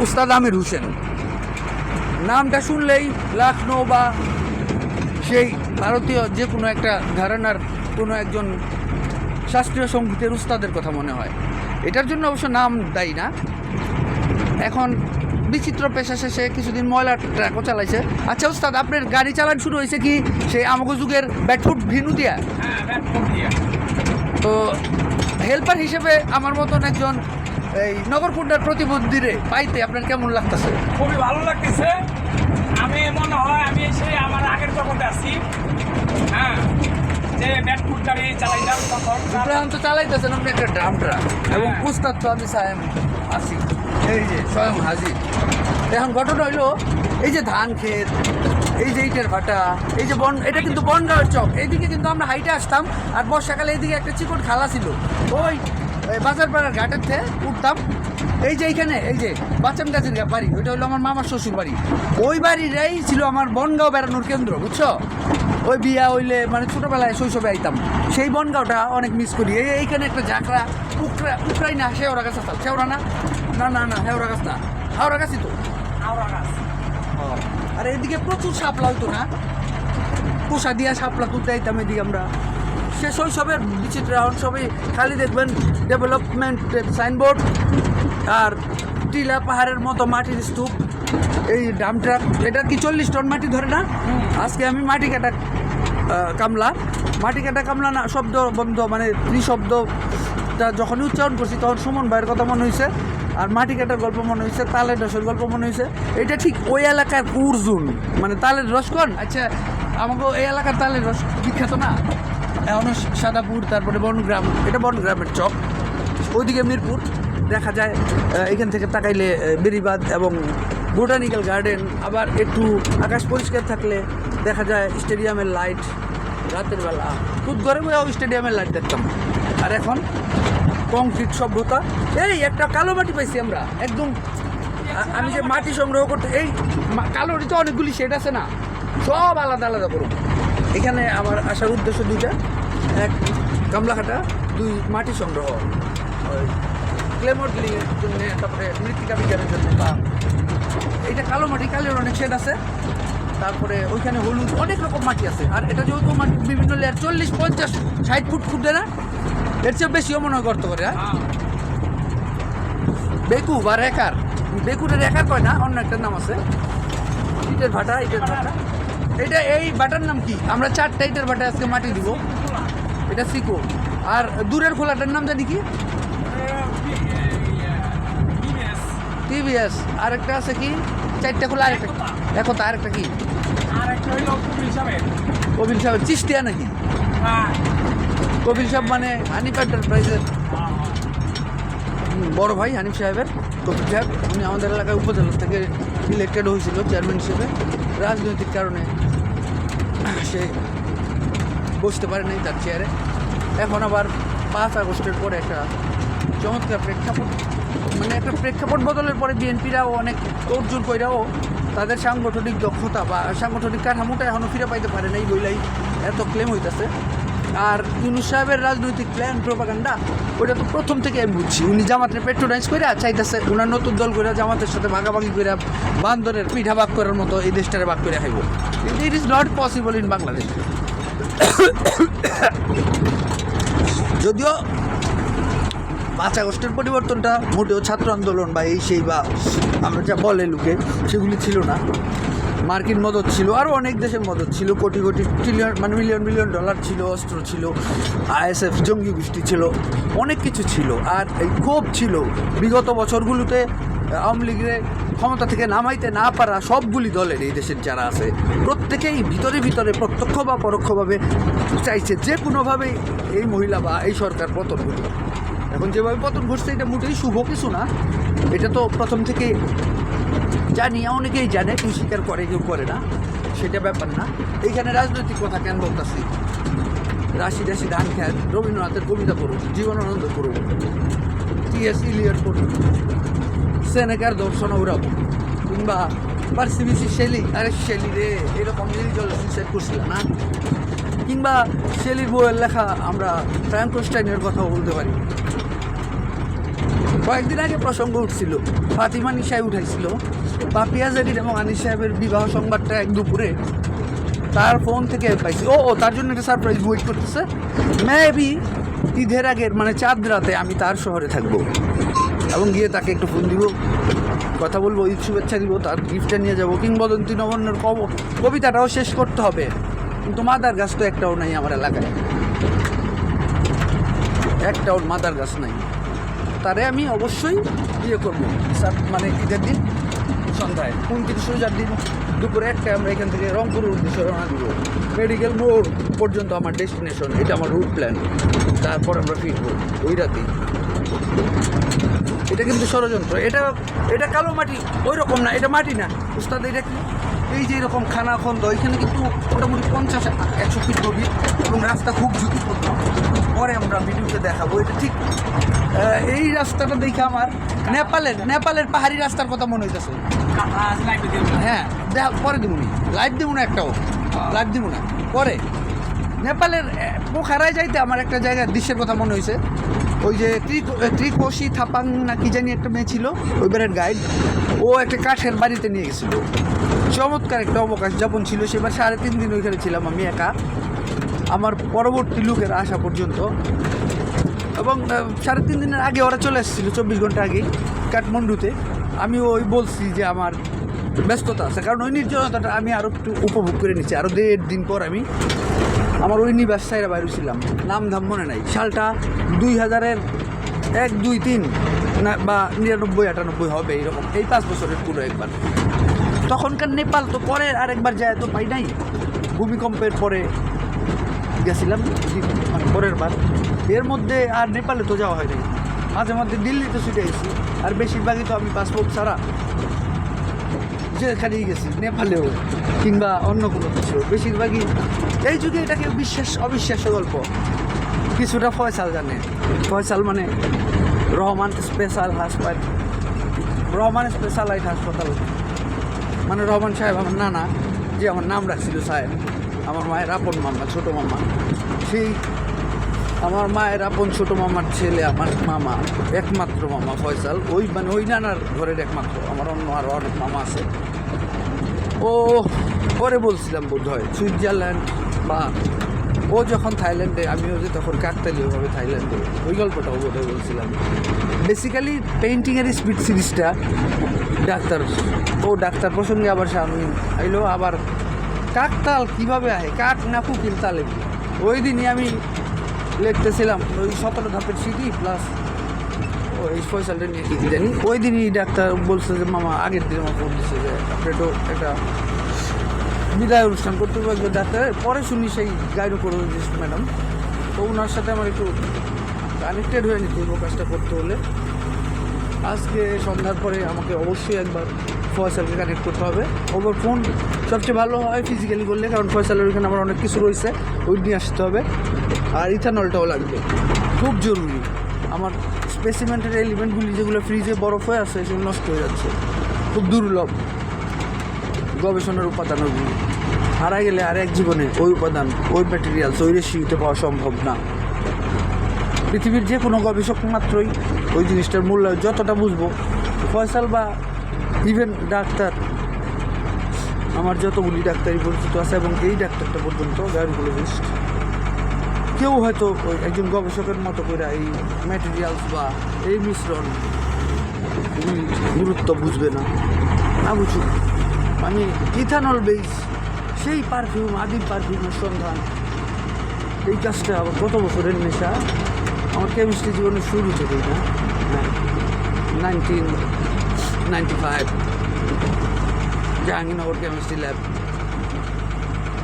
উস্তাদ আমির হোসেন। নামটা শুনলেই লখনৌ বা সেই ভারতীয় যে কোনো একটা ঘরানার কোনো একজন শাস্ত্রীয় সঙ্গীতের উস্তাদের কথা মনে হয়। এটার জন্য অবশ্য নাম দায়ী না। এখন বিচিত্র পেশা শেষে কিছুদিন ময়লা ট্রাকও চালাইছে। আচ্ছা উস্তাদ, আপনার গাড়ি চালান শুরু হয়েছে কি সেই আমাগো যুগের ব্যাটফুট ভিনু দিয়া? তো হেল্পার হিসেবে আমার মতন একজন এই নগরকুণ্ডার প্রতিবন্ধীরে পাইতে আপনার কেমন লাগতেছে? খুবই ভালো লাগতেছে। আমি মনে হয় আমি সেই আমার আগের জগতে আছি। হ্যাঁ, যে ব্যাটফুট গাড়ি চালাইতাম তখন এখন তো চালাইতেছেন আপনি একটা ড্রাম ট্রাক, এবং উস্তাদ তো আমি সায়েম আছি, এই যে স্বয়ং হাজির। এখন ঘটনা হইলো এই যে ধান ক্ষেত, এই যে ইটের ভাটা, এই যে এটা কিন্তু বনগাঁওয়ের চক। এইদিকে কিন্তু আমরা হাইটে আসতাম, আর বর্ষাকালে এইদিকে একটা চিকট খালা ছিল, ওই বাজার পাড়ার ঘাটের থেকে উঠতাম। এই যে এইখানে এই যে বাচ্চান গাছের বাড়ি, ওইটা হলো আমার মামার শ্বশুর বাড়ি। ওই বাড়িটাই ছিল আমার বনগাঁও বেড়ানোর কেন্দ্র, বুঝছো? ওই বিয়া হইলে মানে ছোটোবেলায় শৈশবে আইতাম। সেই বনগাঁওটা অনেক মিস করি। এইখানে একটা ঝাঁকড়া উকরাই না, শেওড়া গাছ আসতাম। শেওড়া না, না না না হেওড়া গাছ না, হাওড়া গাছই তো। আওড়া গাছ। আর এদিকে প্রচুর শাপলা হইতো না, পোষা দিয়া শাপলা তুলতে আইতাম এদিকে আমরা। সে শৈশবের বিচিত্র। এখন সবই খালি দেখবেন ডেভেলপমেন্টের সাইনবোর্ড আর টিলা পাহাড়ের মতো মাটির স্তূপ। এই ডাম ট্রাক, এটা কি 40 টন মাটি ধরে না? আজকে আমি মাটি কাটা কামলা না শব্দ বন্ধ, মানে ত্রিশব্দটা যখনই উচ্চারণ করছি তখন সুমন ভাইয়ের কথা মনে হয়েছে, আর মাটি কাটার গল্প মনে হয়েছে, তালের রসের গল্প মনে হয়েছে। এটা ঠিক ওই এলাকার কুরজুন, মানে তালের রসকন। আচ্ছা, আমাকে এই এলাকার তালের রস বিখ্যাত না? এখনও সাদাপুর, তারপরে বনগ্রাম, এটা বনগ্রামের চক। ওইদিকে মিরপুর দেখা যায়, এখান থেকে তাকাইলে বেরিবাদ এবং বোটানিক্যাল গার্ডেন। আবার একটু আকাশ পরিষ্কার থাকলে দেখা যায় স্টেডিয়ামের লাইট। রাতের বেলা খুব ঘরে বইয়াও স্টেডিয়ামের লাইট দেখতাম। আর এখন কংক্রিট সভ্যতা। এই একটা কালো মাটি পাইছি আমরা একদম। আমি যে মাটি সংগ্রহ করতে, এই কালোরই তো অনেকগুলি শেড আছে না, সব আলাদা আলাদা করুন। এখানে আমার আসার উদ্দেশ্য দুইটা, এক গামলাঘাটা, দুই মাটি সংগ্রহ, ওই ক্লে মডেলিংয়ের জন্য, তারপরে মৃত্তিকা বিজ্ঞানের জন্য। বা এইটা কালো মাটি, কালোর অনেক শেড আছে। তারপরে ওইখানে হলুদ, অনেক রকম মাটি আছে। আর এটা যেহেতু মাটি বিভিন্ন লেয়ার, 40, 50, 60 ফুট খুঁড়ে না, এর চেয়ে বেশিও মনে হয় গর্ত করে। বেকু বা রেকার, বেকুরের রেকার কয় না, অন্য একটা নাম আছে। ইটের ভাটা, এটা এই ভাটার নাম কি? আমরা 4টা ইটের ভাটা আজকে মাটি দিব। এটা সিকো। আর দূরের খোলাটার নাম জানি কি? টিভিএস। আরেকটা আছে কি? 4টা খোলা, আরেকটা একতা, আরেকটা কি? কবির সাহেব চিস্তিয়া নাকি? কবির সাহেব মানে হানিফ এন্টারপ্রাইজের বড় ভাই হানিফ সাহেবের। কবির সাহেব উনি আমাদের এলাকায় উপজেলা থেকে ইলেক্টেড হয়েছিল চেয়ারম্যান হিসেবে। রাজনৈতিক কারণে সে বসতে পারে নাই তার চেয়ারে। এখন আবার 5 আগস্টের পরে একটা চমৎকার প্রেক্ষাপট, মানে একটা প্রেক্ষাপট বদলের পরে বিএনপিরাও অনেক অর্জন কইরাও তাদের সাংগঠনিক দক্ষতা বা সাংগঠনিক কাঠামোটা এখনও ফিরে পাইতে পারে নাই বইলাই এত ক্লেম হইতেছে। আর ইউনূস সাহেবের রাজনৈতিক প্ল্যান প্রোপাগান্ডা, ওইটা তো প্রথম থেকে আমি বুঝছি। উনি জামাতের পেট্রোনাইজ করে চাইতেছে ওনার নতুন দল করে জামাতের সাথে ভাগাভাগি করে বান্দরের পিঠা ভাগ করার মতো এই দেশটারে ভাগ করে খাইব। It is not possible in Bangladesh. যদিও 5 আগস্টের পরিবর্তনটা মোটেও ছাত্র আন্দোলন বা এই সেই বা আমরা যা বলে লোকে সেগুলি ছিল না। মার্কিন মদত ছিল, আরও অনেক দেশের মদত ছিল, কোটি কোটি ট্রিলিয়ন মানে মিলিয়ন মিলিয়ন ডলার ছিল, অস্ত্র ছিল, আইএসএফ জঙ্গি গোষ্ঠী ছিল, অনেক কিছু ছিল। আর এই ক্ষোভ ছিল বিগত বছরগুলোতে আওয়ামী লীগের ক্ষমতা থেকে নামাইতে না পারা সবগুলি দলের, এই দেশের যারা আছে প্রত্যেকেই ভিতরে ভিতরে প্রত্যক্ষ বা পরোক্ষভাবে চাইছে যে কোনোভাবেই এই মহিলা বা এই সরকার পতন ঘটবে। এখন যেভাবে পতন ঘটছে এটা মোটেই শুভ কিছু না। এটা তো প্রথম থেকে জানি, অনেকেই জানে, কেউ স্বীকার করে কেউ করে না, সেটা ব্যাপার না। এইখানে রাজনৈতিক কথা কেন বলতেছি? রাশি রাশি ধান খেত, রবীন্দ্রনাথের কবিতা পড়ুন, জীবনানন্দ পড়ুন, টি.এস. ইলিয়ট পড়ুন, সেনেকার দর্শন ওরাব, কিংবা পার্সিবিসি শেলি, আরে শেলি রে এরকম নির্জল সুইসাইড করছিল না, কিংবা শেলির বইয়ের লেখা আমরা ফ্র্যাঙ্কস্টাইনের কথাও বলতে পারি। কয়েকদিন আগে প্রসঙ্গ উঠছিল, ফাতিমা নিশায় উঠাইছিল পাপিয়া জারির এবং আনিস সাহেবের বিবাহ সংবাদটা এক দুপুরে তার ফোন থেকে পাইছি। ও তার জন্য একটা সারপ্রাইজ ওয়েট করতেছে। মেবি ঈদের আগের মানে চাঁদ রাতে আমি তার শহরে থাকবো এবং গিয়ে তাকে একটু ফোন দিব, কথা বলবো, ঈদ শুভেচ্ছা দিব, তার গিফটটা নিয়ে যাবো। কিংবদন্তি নবান্নর কবিতাটাও শেষ করতে হবে, কিন্তু মাদার গাছ তো একটাও নাই আমার এলাকায়, একটাও মাদার গাছ নাই। তারে আমি অবশ্যই ইয়ে করবো, মানে ঈদের দিন সন্ধ্যায় 29 রোজার দিন দুপুরে একটা আমরা এখান থেকে রংপুরের উদ্দেশ্যে রওনা দিব। মেডিকেল মোড় পর্যন্ত আমার ডেস্টিনেশন, এটা আমার রুট প্ল্যান। তারপর আমরা ফিরবো ওই রাতেই। এটা কিন্তু ষড়যন্ত্র, এটা কালো মাটি ওই রকম না, এটা মাটি না উস্তাদ, এটা কি এই যে এরকম খানাখন্দ, এখানে কিন্তু মোটামুটি 50-100 ফিট গভীর এবং রাস্তা খুব ঝুঁকিপূর্ণ। পরে আমরা ভিডিওতে দেখাবো। এটা ঠিক এই রাস্তাটা দেখে আমার নেপালের পাহাড়ি রাস্তার কথা মনে হইতেছে। হ্যাঁ পরে দিব নি, লাইভ দিব না, একটাও লাইভ দিব না। পরে নেপালের পোখারায় যাইতে আমার একটা জায়গার দৃশ্যের কথা মনে হয়েছে। ওই যে ত্রিকোশি থাপাং না কি জানি একটা মেয়ে ছিল, ওইবারের গাইড, ও একটা কাঠের বাড়িতে নিয়ে গেছিলো। চমৎকার একটা অবকাশ যাপন ছিল। সেবার 3.5 দিন ওইখানে ছিলাম আমি একা, আমার পরবর্তী লোকের আসা পর্যন্ত। এবং 3.5 দিনের আগে ওরা চলে এসেছিলো, 24 ঘন্টা আগে কাঠমান্ডুতে। আমি ওই বলছি যে আমার ব্যস্ততা আছে, কারণ ওই নির্জনতাটা আমি আরও একটু উপভোগ করে নিচ্ছি। আরও 1.5 দিন পর আমি আমার ওই নিবাস সাইরা বাইরে ছিলাম, নাম ধাম মনে নাই। সালটা 2001, 2, 3 না বা 99-98 হবে এইরকম, এই 5 বছরের পুরো একবার। তখনকার নেপাল তো পরে আরেকবার যায় তো পাই নাই, ভূমিকম্পের পরে গেছিলাম মানে পরের বার। এর মধ্যে আর নেপালে তো যাওয়া হয় নাই, মাঝে মধ্যে দিল্লিতে ছুটে গেছি। আর বেশিরভাগই তো আমি পাসপোর্ট ছাড়া যেখানেই গেছি, নেপালেও কিংবা অন্য কোনো কিছু, বেশিরভাগই এই যুগে এটাকে অবিশ্বাস্য গল্প। কিছুটা ফয়সাল জানে, ফয়সাল মানে রহমান স্পেশালাইট হাসপাতাল, মানে রহমান সাহেব আমার নানা, যে আমার নাম রাখছিল সাহেব, আমার মায়ের আপন মামা, ছোটো মামা। সেই আমার মায়ের আপন ছোটো মামার ছেলে আমার মামা, একমাত্র মামা ফয়সাল, ওই মানে ওই নানার ঘরের একমাত্র। আমার অন্য আরও অনেক মামা আছে। ও পরে বলছিলাম বোধ হয় সুইজারল্যান্ড বা ও যখন থাইল্যান্ডে, আমিও যে তখন কাকতালীয়ভাবে থাইল্যান্ডে, ওই গল্পটাও বোধ হয় বলছিলাম। বেসিক্যালি পেইন্টিংয়ের স্পিড সিরিজটা ডাক্তার প্রসঙ্গে আবার সামনে আইলো। আবার কাকতাল কীভাবে আহে, কাক না কুকিল তালে, ওই দিনই আমি লিখতেছিলাম ওই 17 ধাপের সিটি প্লাস ওই ফয়সালটা নিয়ে কী জানি। ওই দিনই ডাক্তার বলছে যে মামা, আগের দিন আমার ফোন দিচ্ছে যে আপনি তো একটা বিদায় অনুষ্ঠান করতে পারবে ডাক্তারের। পরে শুনি সেই গাইনোকোলজিস্ট ম্যাডাম, তো ওনার সাথে আমার একটু কানেক্টেড হয়ে নিতে হইব কাজটা করতে হলে। আজকে সন্ধ্যার পরে আমাকে অবশ্যই একবার ফয়সালকে কানেক্ট করতে হবে। ওভার ফোন সবচেয়ে ভালো হয় ফিজিক্যালি করলে, কারণ ফয়সালের ওইখানে আমার অনেক কিছু রয়েছে, ওই নিয়ে আসতে হবে। আর ইথানলটাও লাগবে, খুব জরুরি। আমার স্পেসিমেন্টের এলিমেন্টগুলি যেগুলো ফ্রিজে বরফ হয়ে আছে সেগুলো নষ্ট হয়ে যাচ্ছে, খুব দুর্লভ গবেষণার উপাদান। ওইগুলি হারা গেলে আর এক জীবনে ওই উপাদান, ওই ম্যাটেরিয়ালস, ওই রেশিওতে পাওয়া সম্ভব না। পৃথিবীর যে কোনো গবেষক মাত্রই ওই জিনিসটার মূল্য যতটা বুঝবো। ফয়সাল বা ইভেন ডাক্তার, আমার যতগুলি ডাক্তারই পরিচিত আছে এবং এই ডাক্তারটা পর্যন্ত গাইনোকোলজিস্ট, কেউ হয়তো ওই একজন গবেষকের মতো করে এই ম্যাটেরিয়ালস বা এই মিশ্রণ গুরুত্ব বুঝবে না। না বুঝুক, আমি ইথানল বেস সেই পারফিউম, আদিম পারফিউমের সন্ধান, এই কাজটা আবার কত বছরের নেশা আমার কেমিস্ট্রি জীবনের শুরু থেকেই, না 1995 জাহাঙ্গীরনগর কেমিস্ট্রি ল্যাব,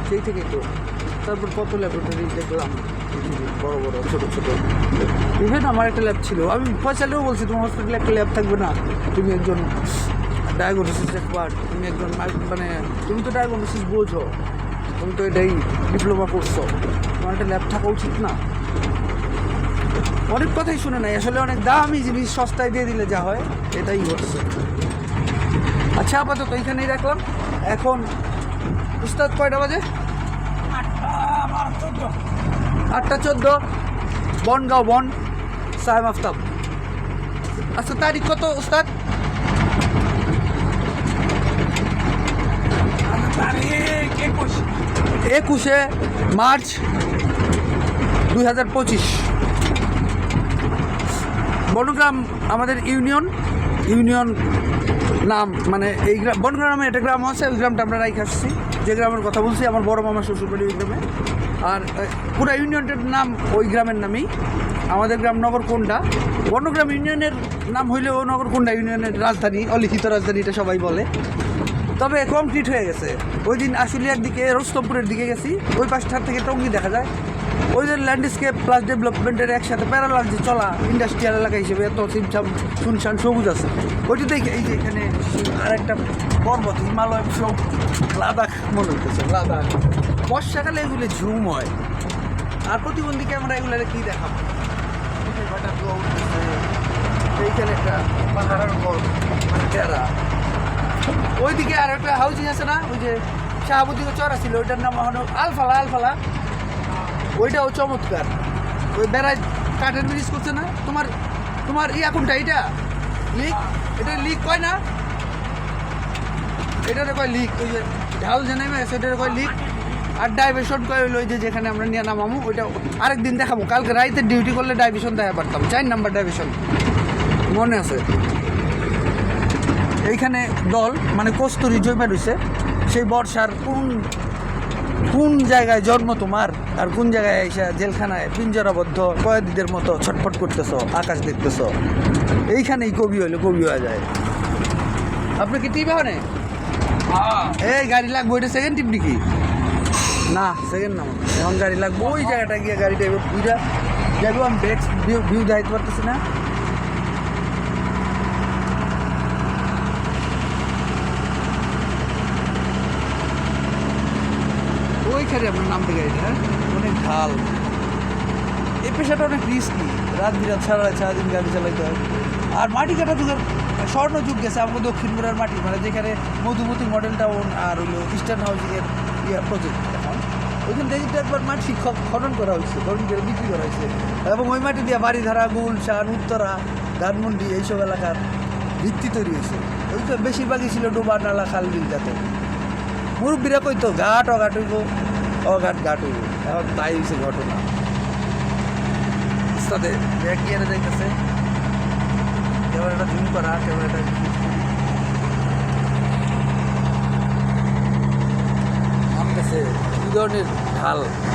সেই থেকেই তো। তারপর কত ল্যাবরেটরি দেখলাম, বড় বড় ছোটো ছোটো। ইভেন আমার একটা ল্যাব ছিল, আমি ফয়সালেও বলছি তোমার হসপিটালে একটা ল্যাব থাকবে না, তুমি একজন ডায়াগনোসিস এক্সপার্ট, তুমি একজন মানে তুমি তো ডায়াগনোসিস বোঝো, তুমি তো এটাই ডিপ্লোমা করছো, তোমার একটা ল্যাব থাকা উচিত না? অনেক কথাই শুনে নাই, আসলে অনেক দামি জিনিস সস্তায় দিয়ে দিলে যা হয় এটাই হচ্ছে। আচ্ছা আপাতত এইখানেই রাখলাম। এখন উস্তাদ কয়টা বাজে? 8টা 14, বনগাঁও বন, সাহেব আফতাব। আচ্ছা তারিখ কত ওস্তাদ? তারিখ 21 মার্চ 2025। বনগ্রাম আমাদের ইউনিয়ন নাম, মানে এই গ্রাম বনগ্রামে একটা গ্রাম আছে, ওই গ্রামটা আমরা রাইখে আসছি। যে গ্রামের কথা বলছি আমার বড় মামা শ্বশুরবাড়ি ওই গ্রামে। আর পুরো ইউনিয়নটার নাম ওই গ্রামের নামই। আমাদের গ্রাম নগরকুন্ডা। বনগ্রাম ইউনিয়নের নাম হইলেও নগরকুন্ডা ইউনিয়নের রাজধানী, অলিখিত রাজধানী এটা সবাই বলে। তবে কমপ্লিট হয়ে গেছে। ওই দিন আশুলিয়ার দিকে, রোস্তমপুরের দিকে গেছি, ওই পাশটার থেকে টঙ্গী দেখা যায়। ওই যে ল্যান্ডস্কেপ প্লাস ডেভেলপমেন্টের একসাথে প্যারালাল যে চলা ইন্ডাস্ট্রিয়াল এলাকা হিসেবে এত সিমসাম শুনশান সবুজ আছে। ওইটা দেখে এই যে এখানে আর একটা পর্বত, হিমালয় সব, লাদাখ মনে হইতেছে, লাদাখ। বর্ষাকালে এগুলো ঝুম হয়। আর প্রতিবন্ধী ক্যামেরা এগুলো কি দেখাবো? এইখানে একটা পাহাড়ের উপর মানে টেরা। ওইদিকে আর একটা হাউজিং আছে না, ওই যে শাহাবুদ্দিকে চড়া ছিল, ওইটার নাম হলো আলফালা। ওইটাও চমৎকার। ওই বেড়ায় কাঠের ব্রিজ করছে না। তোমার ইয়া কোনটা? এটা লিক, এটা লিক কয় না, এটারে কয় লিক। ওই যে ঢাল যে নেমে আছে এটারে কয় লিক। আর ডাইভেশন কয় হইলো ওই যে যেখানে আমরা নিয়ে নামামু, ওইটা আরেকদিন দেখাবো। কালকে রাইতে ডিউটি করলে ডাইভেশন দেখা পারতাম, 4 নাম্বার ডাইভেশন মনে আছে। এইখানে দল মানে কস্তুরী জমে রয়েছে। সেই বর্ষার কোন জায়গায় জন্ম তোমার, আর কোন জায়গায় এসে জেলখানায় পিঞ্জরাবদ্ধ কয়েদিদের মতো ছটফট করতেছ, আকাশ দেখতেছ। এইখানেই কবি হইলে কবি হয়ে যায়। আপনি কি টিপ হয়? এই গাড়ি লাগবো, এটা সেকেন্ড টিপ নাকি? না সেকেন্ড না, এখন গাড়ি লাগবো। ওই জায়গাটা গিয়ে গাড়িটা এবার পুরা যাবো। আমি ব্যাক ভিউ দেখাইতে পারতেছি না। ওইখানে আপনার নামতে গাড়িটা, হ্যাঁ অনেক ঢাল। এই পেশাটা অনেক রিস্কি, রাত বিরাত সারাদিন গাড়ি চালাইতে হয়। আর মাটি কাটা যুগের স্বর্ণ যুগ গেছে আমাদের দক্ষিণ গোড়ার মাটি, মানে যেখানে মধুমতি মডেল টাউন আর হইলো ইস্টার্ন হাউজিংয়ের প্রজেক্ট। এখন ওইখান থেকে একবার মাটি খনন করা হয়েছে, খনন করে বিক্রি করা হয়েছে, এবং ওই মাটি দিয়ে বাড়িধারা, গুলশান, উত্তরা, ধানমন্ডি এইসব এলাকার ভিত্তি তৈরি হয়েছে। ওই তো বেশিরভাগই ছিল ডোবা, নালা, খাল, বিল যাতে। মুরব্বীরা কইতো ঘাট অঘাট হইব, অঘাট ঘাট হইব। এখন তাই হয়েছে ঘটনা। সাথে ব্যাগ গিয়ে দেখতেছে, ক্যামেরাটা জুম করা, ক্যামেরাটা নামতেছে, এই ধরনের ঢাল।